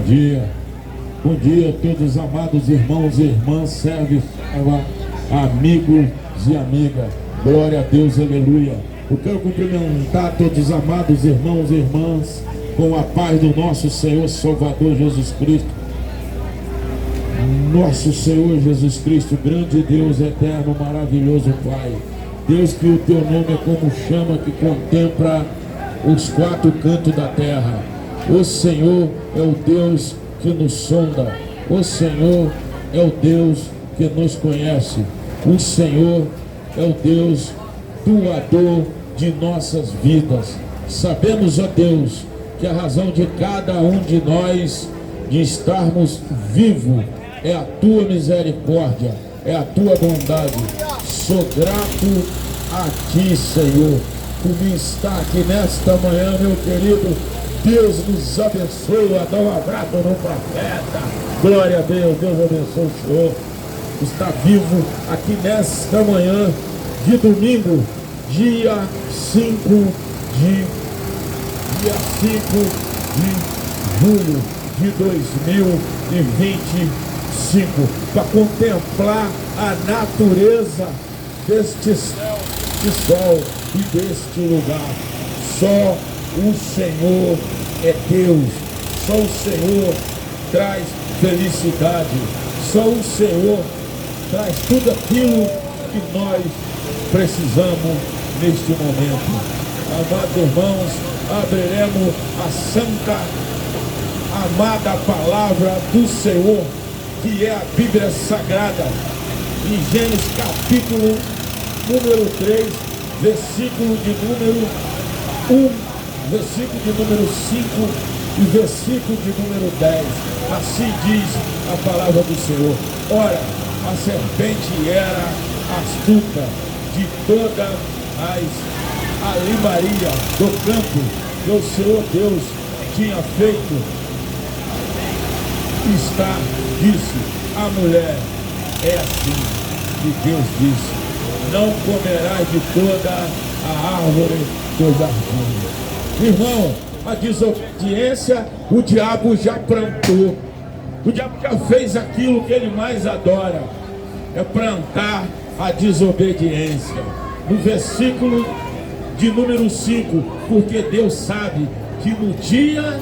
Bom dia a todos, amados irmãos e irmãs, servos, amigos e amigas. Glória a Deus, aleluia. Eu quero cumprimentar todos os amados irmãos e irmãs com a paz do nosso Senhor Salvador Jesus Cristo. Nosso Senhor Jesus Cristo, grande Deus, eterno, maravilhoso Pai. Deus, que o teu nome é como chama que contempla os quatro cantos da terra. O Senhor é o Deus que nos sonda. O Senhor é o Deus que nos conhece. O Senhor é o Deus doador de nossas vidas. Sabemos, ó Deus, que a razão de cada um de nós de estarmos vivos é a tua misericórdia, é a tua bondade. Sou grato a ti, Senhor, por me estar aqui nesta manhã, meu querido. Deus nos abençoe. Dá um abraço no profeta. Glória a Deus. Deus abençoe o Senhor. Está vivo aqui nesta manhã de domingo, dia 5 de julho de 2025, para contemplar a natureza deste céu, deste sol e deste lugar. Só o Senhor é Deus, só o Senhor traz felicidade, só o Senhor traz tudo aquilo que nós precisamos neste momento. Amados irmãos, abriremos a santa, amada palavra do Senhor, que é a Bíblia Sagrada, em Gênesis capítulo número 3, versículo de número 1, versículo de número 5 e versículo de número 10. Assim diz a palavra do Senhor. Ora, a serpente era astuta de todas as alimaria do campo que o Senhor Deus tinha feito. Está, disse a mulher, é assim que Deus disse: não comerás de toda a árvore do jardim. Irmão, a desobediência o diabo já plantou. O diabo já fez aquilo que ele mais adora, é plantar a desobediência. No versículo de número 5, porque Deus sabe que no dia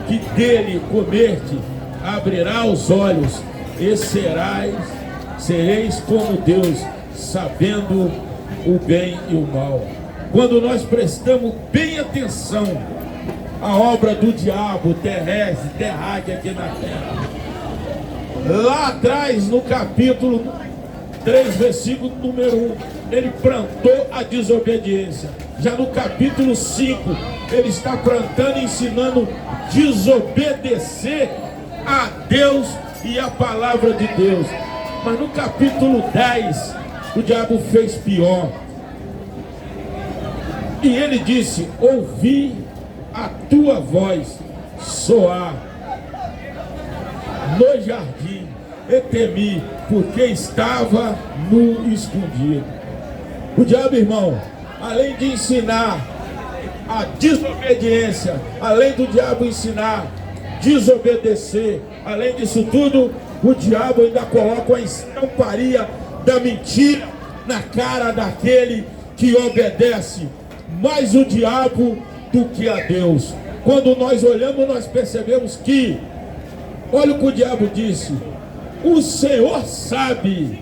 que dele comerte, abrirá os olhos e sereis como Deus, sabendo o bem e o mal. Quando nós prestamos bem atenção à obra do diabo terrestre, terráquea aqui na terra, lá atrás no capítulo 3, versículo número 1, ele plantou a desobediência. Já no capítulo 5, ele está plantando e ensinando a desobedecer a Deus e a palavra de Deus. Mas no capítulo 10, o diabo fez pior. E ele disse: ouvi a tua voz soar no jardim e temi, porque estava no escondido. O diabo, irmão, além de ensinar a desobediência, além do diabo ensinar desobedecer, além disso tudo, o diabo ainda coloca a estamparia da mentira na cara daquele que obedece mais o diabo do que a Deus. Quando nós olhamos, nós percebemos que, olha o que o diabo disse: o Senhor sabe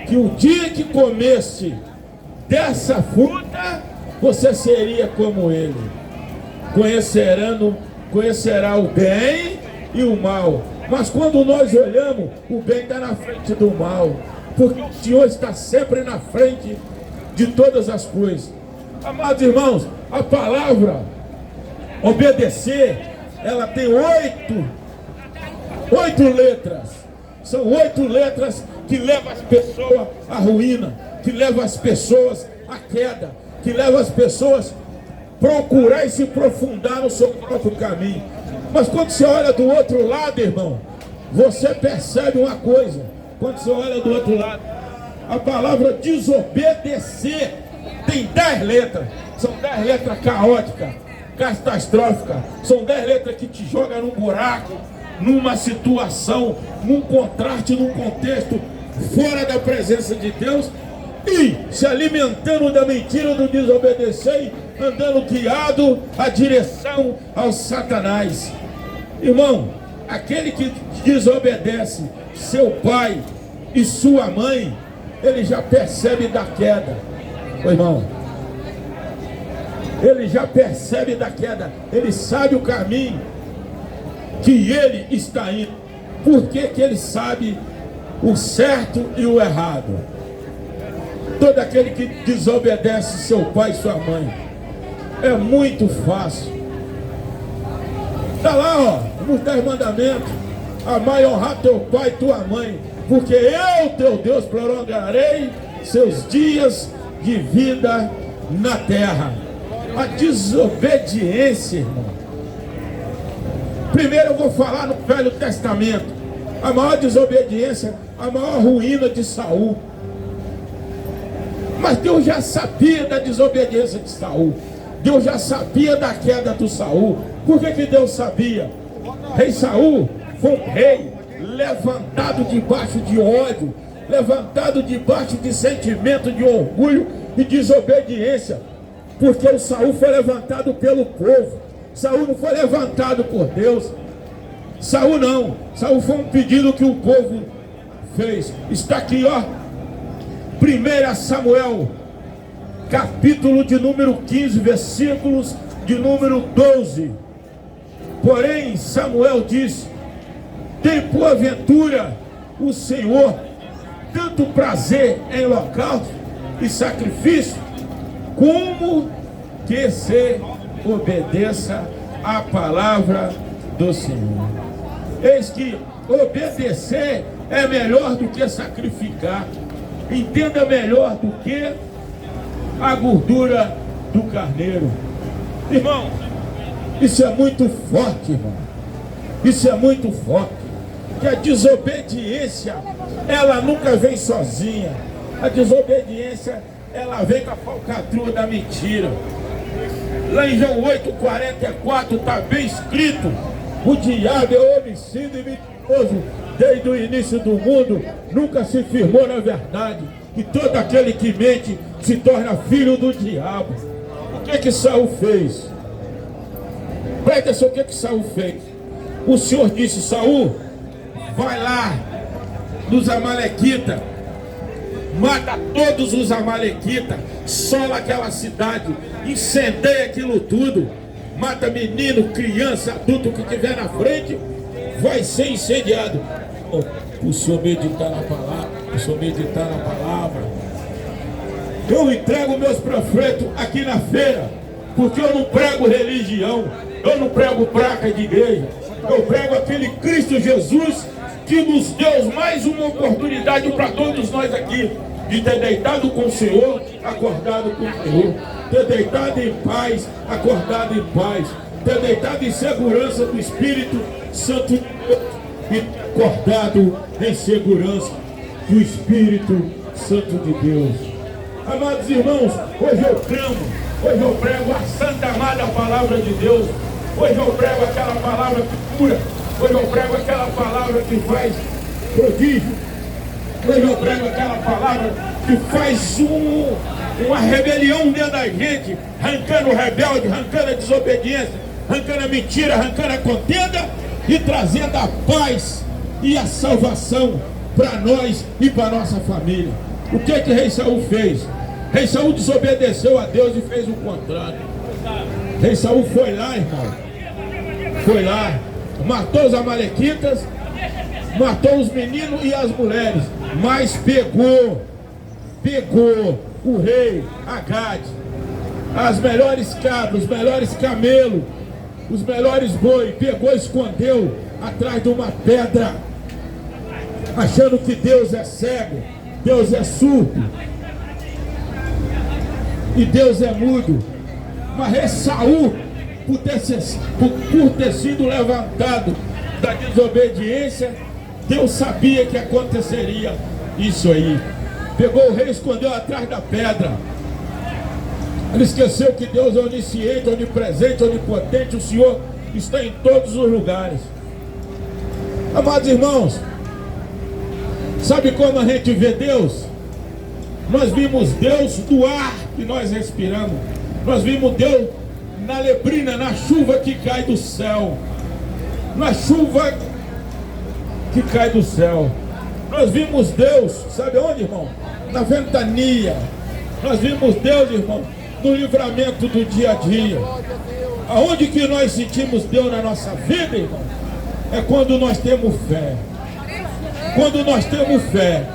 que o dia que comesse dessa fruta, você seria como ele, conhecerá o bem e o mal. Mas quando nós olhamos, o bem está na frente do mal, porque o Senhor está sempre na frente de todas as coisas. Amados irmãos, a palavra obedecer, ela tem oito letras. São 8 letras que levam as pessoas à ruína, que levam as pessoas à queda, que levam as pessoas a procurar e se aprofundar no seu próprio caminho. Mas quando você olha do outro lado, irmão, você percebe uma coisa. Quando você olha do outro lado, a palavra desobedecer tem 10 letras. São 10 letras caóticas, catastróficas. São 10 letras que te jogam num buraco numa situação, num contraste, num contexto fora da presença de Deus e se alimentando da mentira, do desobedecer, andando guiado à direção ao Satanás. Irmão, aquele que desobedece seu pai e sua mãe, ele já percebe da queda. Ô irmão, ele já percebe da queda, ele sabe o caminho que ele está indo. Por que que ele sabe o certo e o errado? Todo aquele que desobedece seu pai e sua mãe, é muito fácil. Está lá, ó, nos 10 mandamentos: amar e honrar teu pai e tua mãe, porque eu, teu Deus, prolongarei seus dias de vida na terra. A desobediência, irmão. Primeiro eu vou falar no Velho Testamento. A maior desobediência, a maior ruína de Saul. Mas Deus já sabia da desobediência de Saul. Deus já sabia da queda do Saul. Por que que Deus sabia? Rei Saul foi um rei levantado debaixo de ódio, levantado debaixo de sentimento de orgulho e desobediência. Porque o Saul foi levantado pelo povo. Saul não foi levantado por Deus. Saul não. Saul foi um pedido que o povo fez. Está aqui, ó, 1 Samuel, capítulo de número 15, versículos de número 12. Porém, Samuel disse: tem porventura o Senhor tanto prazer em holocausto e sacrifício, como que se obedeça a palavra do Senhor. Eis que obedecer é melhor do que sacrificar. Entenda, melhor do que a gordura do carneiro. Irmão, isso é muito forte, irmão. Isso é muito forte. Que a desobediência, ela nunca vem sozinha. A desobediência, ela vem com a falcatrua da mentira. Lá em João 8,44 está bem escrito: o diabo é homicida e mentiroso desde o início do mundo, nunca se firmou na verdade, e todo aquele que mente se torna filho do diabo. O que que Saul fez? Presta atenção, o que que Saul fez? O Senhor disse: Saul, vai lá nos amalequitas, mata todos os amalequitas, sola aquela cidade, incendeia aquilo tudo, mata menino, criança, adulto que tiver na frente, vai ser incendiado. O Senhor meditar na palavra, o Senhor meditar na palavra. Eu entrego meus profetas aqui na feira, porque eu não prego religião, eu não prego placa de igreja, eu prego aquele Cristo Jesus que nos deu mais uma oportunidade para todos nós aqui, de ter deitado com o Senhor, acordado com o Senhor, ter deitado em paz, acordado em paz, ter deitado em segurança do Espírito Santo de Deus e acordado em segurança do Espírito Santo de Deus. Amados irmãos, hoje eu clamo, hoje eu prego a santa amada palavra de Deus, hoje eu prego aquela palavra que cura, hoje eu prego aquela palavra que faz prodígio, hoje eu prego aquela palavra que faz uma rebelião dentro da gente, arrancando o rebelde, arrancando a desobediência, arrancando a mentira, arrancando a contenda e trazendo a paz e a salvação para nós e para nossa família. O que que rei Saul fez? Rei Saul desobedeceu a Deus e fez o contrário. Rei Saul foi lá, irmão, foi lá, matou os amalequitas, matou os meninos e as mulheres, mas pegou o rei Agade, as melhores cabras, os melhores camelos, os melhores boi, pegou e escondeu atrás de uma pedra, achando que Deus é cego, Deus é surdo e Deus é mudo. Mas rei Saul, por ter sido levantado da desobediência, Deus sabia que aconteceria isso aí. Pegou o rei e escondeu atrás da pedra. Ele esqueceu que Deus é onisciente, onipresente, onipotente. O Senhor está em todos os lugares. Amados irmãos, sabe como a gente vê Deus? Nós vimos Deus do ar que nós respiramos. Nós vimos Deus na neblina, na chuva que cai do céu. Na chuva que cai do céu. Nós vimos Deus, sabe onde, irmão? Na ventania. Nós vimos Deus, irmão, no livramento do dia a dia. Aonde que nós sentimos Deus na nossa vida, irmão? É quando nós temos fé. Quando nós temos fé.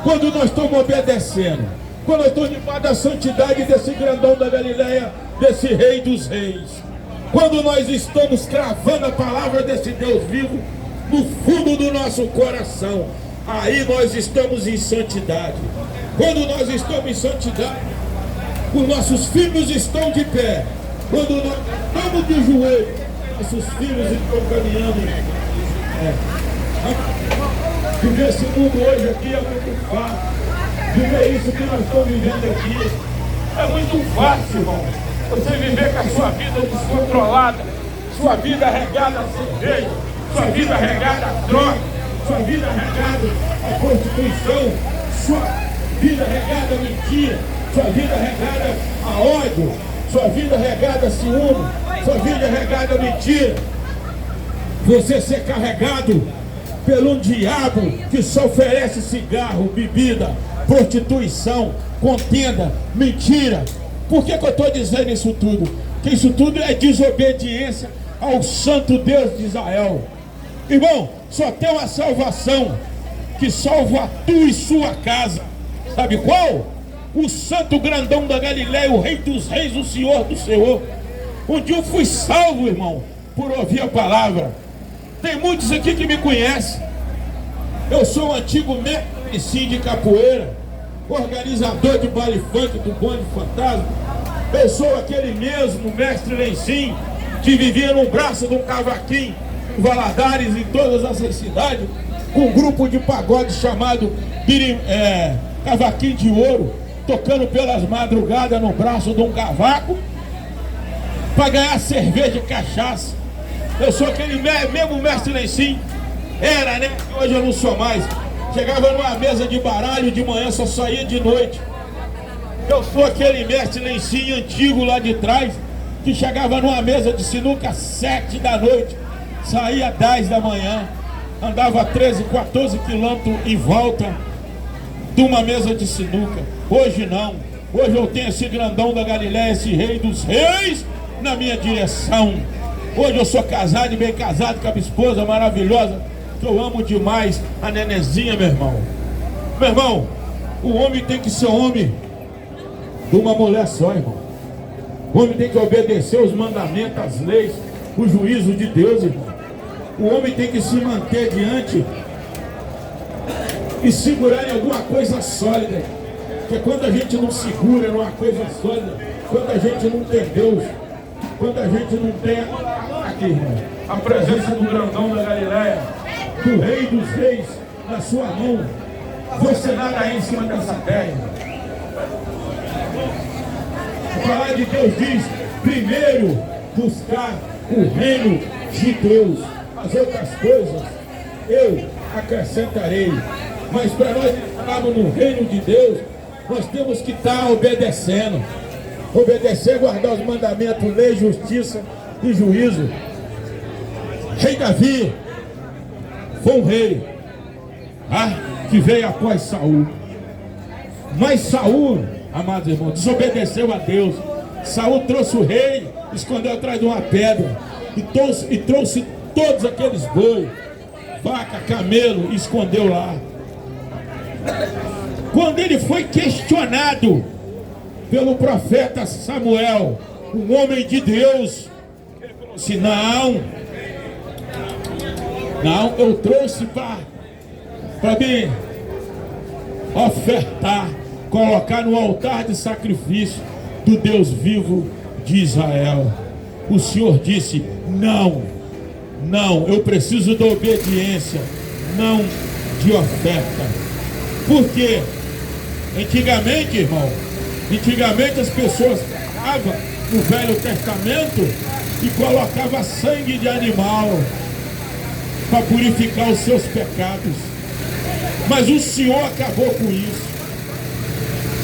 Quando nós estamos obedecendo. Quando nós estamos debaixo da santidade desse grandão da Galileia, desse Rei dos Reis. Quando nós estamos cravando a palavra desse Deus vivo no fundo do nosso coração, aí nós estamos em santidade. Quando nós estamos em santidade, os nossos filhos estão de pé. Quando nós estamos de joelho, nossos filhos estão caminhando. Viver esse mundo hoje aqui é muito fácil. Viver isso que nós estamos vivendo aqui é muito fácil, irmão. Você viver com a sua vida descontrolada, sua vida regada a cerveja, sua vida regada a droga, sua vida regada a prostituição, sua vida regada a mentira, sua vida regada a ódio, sua vida regada a ciúme, sua vida regada a mentira. Você ser carregado pelo diabo que só oferece cigarro, bebida, prostituição, contenda, mentira. Por que eu estou dizendo isso tudo? Que isso tudo é desobediência ao santo Deus de Israel. Irmão, só tem uma salvação que salva tu e sua casa. Sabe qual? O santo grandão da Galileia, o Rei dos Reis, o Senhor do Senhor. Onde eu fui salvo, irmão, por ouvir a palavra. Tem muitos aqui que me conhecem. Eu sou um antigo mestre de capoeira, organizador de baile funk do Bonde Fantasma. Eu sou aquele mesmo mestre Lencim que vivia no braço de um cavaquinho em Valadares, em todas essas cidades, com um grupo de pagode chamado Cavaquinho de Ouro, tocando pelas madrugadas no braço de um cavaco para ganhar cerveja e cachaça. Eu sou aquele mesmo mestre Lencim. Era, né? Hoje eu não sou mais. Chegava numa mesa de baralho de manhã, só saía de noite. Eu sou aquele mestre Lencim antigo lá de trás, que chegava numa mesa de sinuca às 7 da noite, saía às 10 da manhã, andava 13, 14 quilômetros em volta de uma mesa de sinuca. Hoje não. Hoje eu tenho esse grandão da Galileia, esse Rei dos Reis na minha direção. Hoje eu sou casado e bem casado com a minha esposa maravilhosa, que eu amo demais, a Nenezinha, meu irmão. Meu irmão, o homem tem que ser homem de uma mulher só, irmão. O homem tem que obedecer os mandamentos, as leis, o juízo de Deus, irmão. O homem tem que se manter diante e segurar em alguma coisa sólida. Porque quando a gente não segura numa coisa sólida, quando a gente não tem Deus, quando a gente não tem aqui, irmão, a presença do grandão da Galileia, do Rei dos Reis na sua mão, você nada aí em cima dessa terra. A palavra de Deus diz: primeiro buscar o reino de Deus, as outras coisas eu acrescentarei. Mas para nós estarmos no reino de Deus, nós temos que estar obedecendo. Obedecer, guardar os mandamentos, lei, justiça e juízo. Rei Davi foi um rei que veio após Saul. Mas Saul, amados irmãos, desobedeceu a Deus. Saul trouxe o rei, escondeu atrás de uma pedra e trouxe todos aqueles bois, vaca, camelo, e escondeu lá. Quando ele foi questionado pelo profeta Samuel, um homem de Deus, ele falou assim: não, eu trouxe para me ofertar, colocar no altar de sacrifício do Deus vivo de Israel. O Senhor disse: não, eu preciso da obediência, não de oferta. Por quê? Antigamente, irmão, as pessoas pegavam no Velho Testamento e colocavam sangue de animal. para purificar os seus pecados. Mas o Senhor acabou com isso.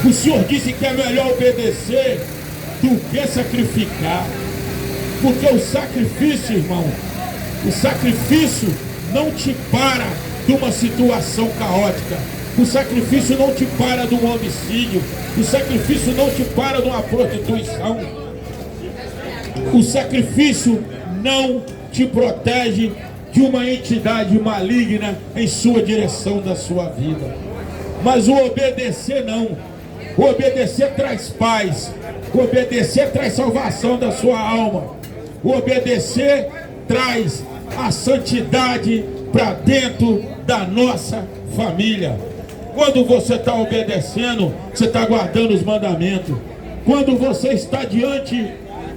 O Senhor disse que é melhor obedecer do que sacrificar. Porque o sacrifício, irmão, o sacrifício não te para de uma situação caótica. O sacrifício não te para de um homicídio. O sacrifício não te para de uma prostituição. O sacrifício não te protege de uma entidade maligna em sua direção da sua vida. Mas o obedecer não. O obedecer traz paz. O obedecer traz salvação da sua alma. O obedecer traz a santidade para dentro da nossa família. Quando você está obedecendo, você está guardando os mandamentos. Quando você está diante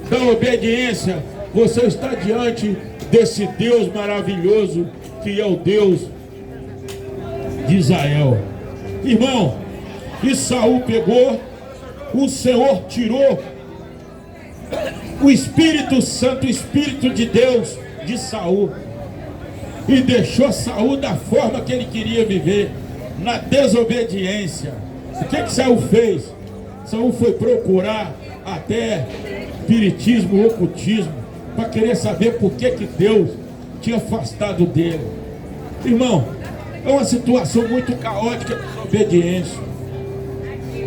da obediência, você está diante desse Deus maravilhoso que é o Deus de Israel. Irmão, e Saul pegou, o Senhor tirou o Espírito Santo, o Espírito de Deus de Saul, e deixou Saul da forma que ele queria viver, na desobediência. O que Saul fez? Saul foi procurar até espiritismo, ocultismo, para querer saber por que Deus tinha afastado dele. Irmão, é uma situação muito caótica de desobediência.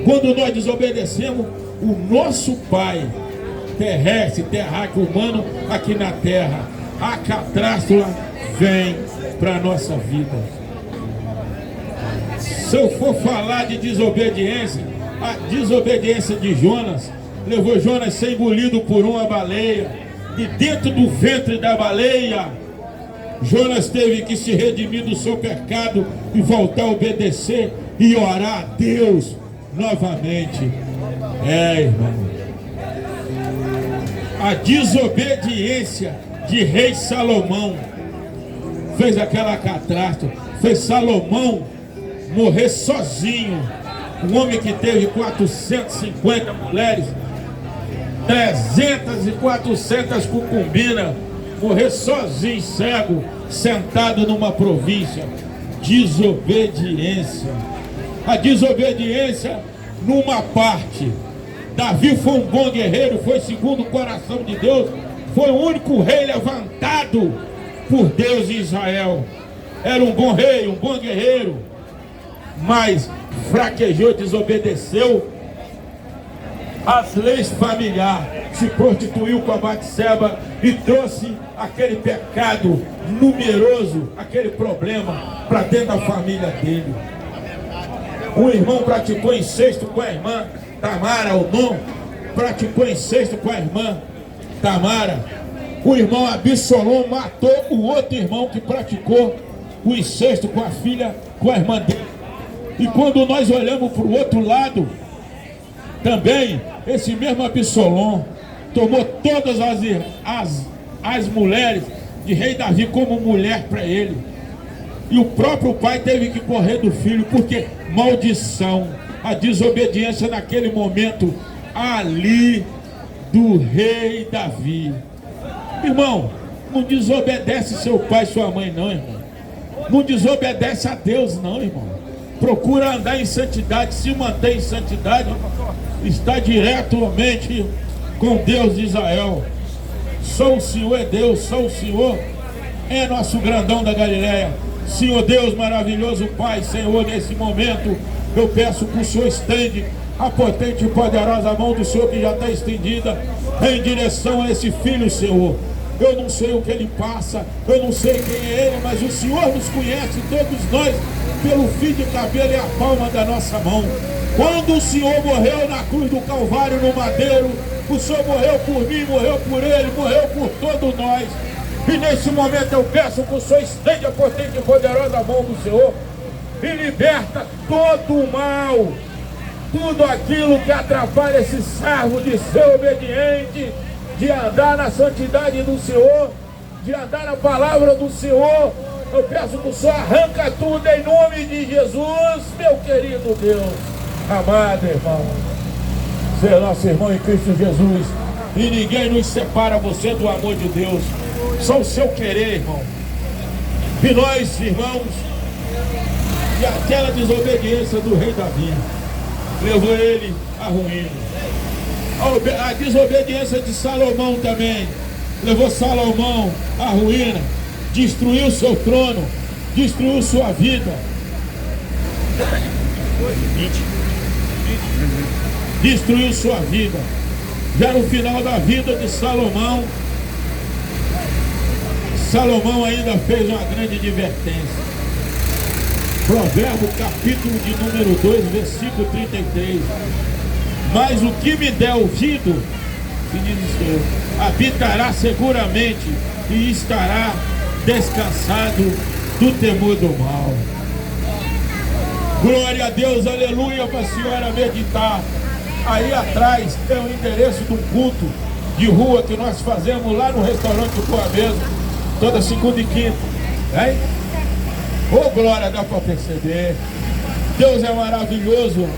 Quando nós desobedecemos, o nosso Pai terrestre, terráqueo, humano, aqui na terra, a catástrofe vem para a nossa vida. Se eu for falar de desobediência, a desobediência de Jonas levou Jonas a ser engolido por uma baleia, e dentro do ventre da baleia, Jonas teve que se redimir do seu pecado e voltar a obedecer e orar a Deus novamente. Irmão, a desobediência de rei Salomão fez aquela catástrofe, fez Salomão morrer sozinho. Um homem que teve 450 mulheres, 300 e 400 concubinas, morrer sozinho, cego, sentado numa província. Desobediência. A desobediência numa parte. Davi foi um bom guerreiro, foi segundo o coração de Deus, foi o único rei levantado por Deus em Israel. Era um bom rei, um bom guerreiro, mas fraquejou, desobedeceu as leis familiares, se prostituiu com a Batseba e trouxe aquele pecado numeroso, aquele problema para dentro da família dele. Um irmão praticou incesto com a irmã Tamara, o nome praticou incesto com a irmã Tamara. O irmão Absalom matou o outro irmão que praticou o incesto com a filha, com a irmã dele. E quando nós olhamos para o outro lado, também esse mesmo Absalom tomou todas as mulheres de rei Davi como mulher para ele. E o próprio pai teve que correr do filho, porque maldição, a desobediência naquele momento ali do rei Davi. Irmão, não desobedece seu pai e sua mãe não, irmão. Não desobedece a Deus não, irmão. Procura andar em santidade, se manter em santidade, está diretamente com Deus de Israel. Só o Senhor é Deus, só o Senhor é nosso grandão da Galileia. Senhor Deus maravilhoso, Pai, Senhor, nesse momento eu peço que o Senhor estende a potente e poderosa mão do Senhor que já está estendida em direção a esse filho, Senhor. Eu não sei o que ele passa, eu não sei quem é ele, mas o Senhor nos conhece, todos nós, pelo fio de cabelo e a palma da nossa mão. Quando o Senhor morreu na cruz do Calvário, no madeiro, o Senhor morreu por mim, morreu por ele, morreu por todos nós. E nesse momento eu peço que o Senhor estenda a potente e poderosa mão do Senhor e liberta todo o mal, tudo aquilo que atrapalha esse servo de ser obediente, de andar na santidade do Senhor, de andar na palavra do Senhor. Eu peço que o Senhor arranca tudo em nome de Jesus, meu querido Deus. Amado irmão, você é nosso irmão em Cristo Jesus, e ninguém nos separa você do amor de Deus. Só o seu querer, irmão. E nós, irmãos, e aquela desobediência do rei Davi levou ele à ruína. A desobediência de Salomão também levou Salomão à ruína, destruiu seu trono, destruiu sua vida. Destruiu sua vida. Já no final da vida de Salomão, Salomão ainda fez uma grande advertência. Provérbio capítulo de número 2, versículo 33. Mas o que me der ouvido, se diz o Senhor, habitará seguramente e estará descansado do temor do mal. Glória a Deus, aleluia, para a senhora meditar. Aí atrás tem o endereço de um culto de rua que nós fazemos lá no restaurante Boa Mesa, toda segunda e quinta, hein? Ô glória, dá para perceber. Deus é maravilhoso.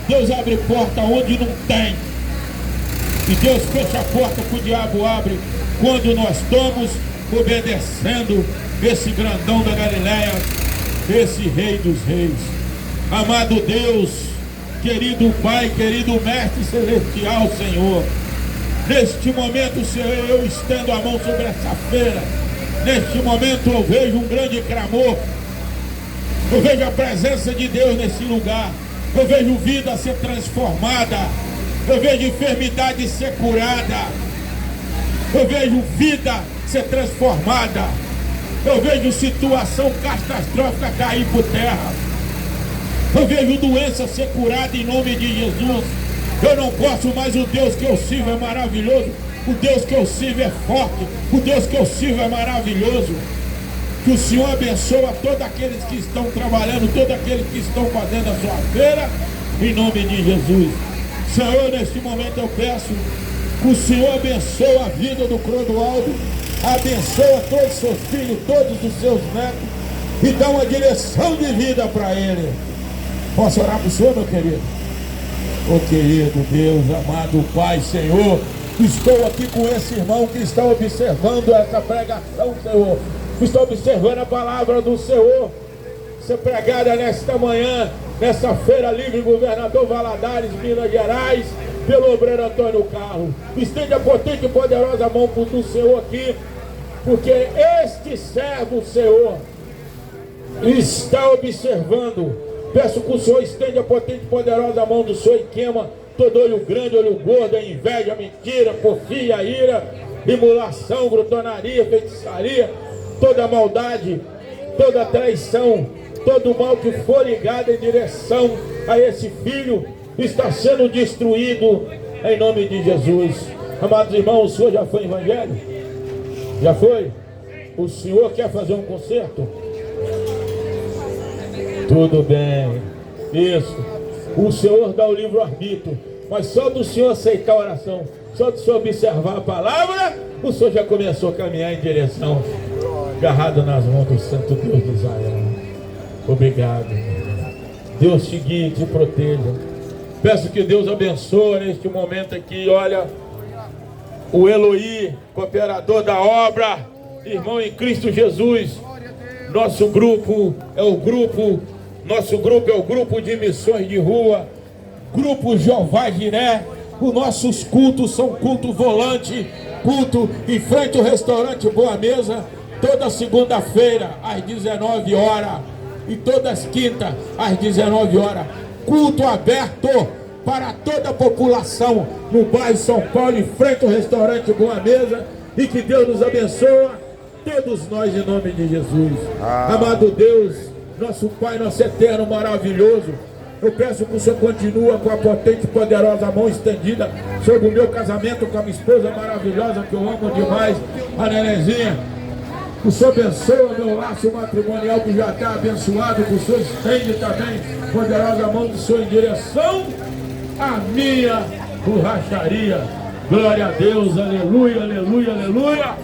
Deus abre porta onde não tem, e Deus fecha a porta que o diabo abre quando nós estamos obedecendo esse grandão da Galileia, esse rei dos reis. Amado Deus, querido Pai, querido Mestre Celestial, Senhor, neste momento, Senhor, eu estendo a mão sobre essa feira. Neste momento eu vejo um grande clamor, eu vejo a presença de Deus nesse lugar, eu vejo vida ser transformada, eu vejo enfermidade ser curada, eu vejo vida ser transformada, eu vejo situação catastrófica cair por terra, eu vejo doença ser curada em nome de Jesus. Eu não posso mais, o Deus que eu sirvo é maravilhoso, o Deus que eu sirvo é forte, o Deus que eu sirvo é maravilhoso. Que o Senhor abençoe a todos aqueles que estão trabalhando, todos aqueles que estão fazendo a sua feira, em nome de Jesus. Senhor, neste momento eu peço que o Senhor abençoe a vida do Clodoaldo, abençoa todos os seus filhos, todos os seus netos, e dá uma direção de vida para ele. Posso orar para o Senhor, meu querido? Ô querido Deus, amado Pai, Senhor, estou aqui com esse irmão que está observando essa pregação, Senhor. Estou observando a palavra do Senhor ser pregada nesta manhã, nessa feira livre, governador Valadares, Minas Gerais, pelo obreiro Antônio Carlos. Estende a potente e poderosa mão do Senhor aqui, porque este servo, Senhor, está observando. Peço que o Senhor estende a potente e poderosa mão do Senhor e queima todo olho grande, olho gordo, inveja, mentira, porfia, ira, emulação, glutonaria, feitiçaria, toda maldade, toda traição, todo mal que for ligado em direção a esse filho está sendo destruído em nome de Jesus. Amados irmãos, o senhor já foi evangelho? Já foi? O senhor quer fazer um concerto? Tudo bem. Isso. O senhor dá o livre-arbítrio, mas só do senhor aceitar a oração, só do senhor observar a palavra, o senhor já começou a caminhar em direção, agarrado nas mãos do Santo Deus de Israel. Obrigado. Deus te guie e te proteja. Peço que Deus abençoe neste momento aqui. Olha, o Eloí, cooperador da obra, irmão em Cristo Jesus. Nosso grupo é o grupo de missões de rua, grupo Jeová Jiré. Os nossos cultos são culto volante, culto em frente ao restaurante Boa Mesa, toda segunda-feira às 19 horas e todas quintas às 19 horas. Culto aberto para toda a população no bairro São Paulo, em frente ao restaurante Boa Mesa. E que Deus nos abençoe, todos nós, em nome de Jesus. Amado Deus, nosso Pai, nosso eterno, maravilhoso, eu peço que o Senhor continue com a potente e poderosa mão estendida sobre o meu casamento com a minha esposa maravilhosa, que eu amo demais, a Nenezinha. O Senhor abençoa meu laço matrimonial que já está abençoado, que o Senhor estende também poderosa mão do Senhor em direção à minha borracharia. Glória a Deus, aleluia, aleluia, aleluia.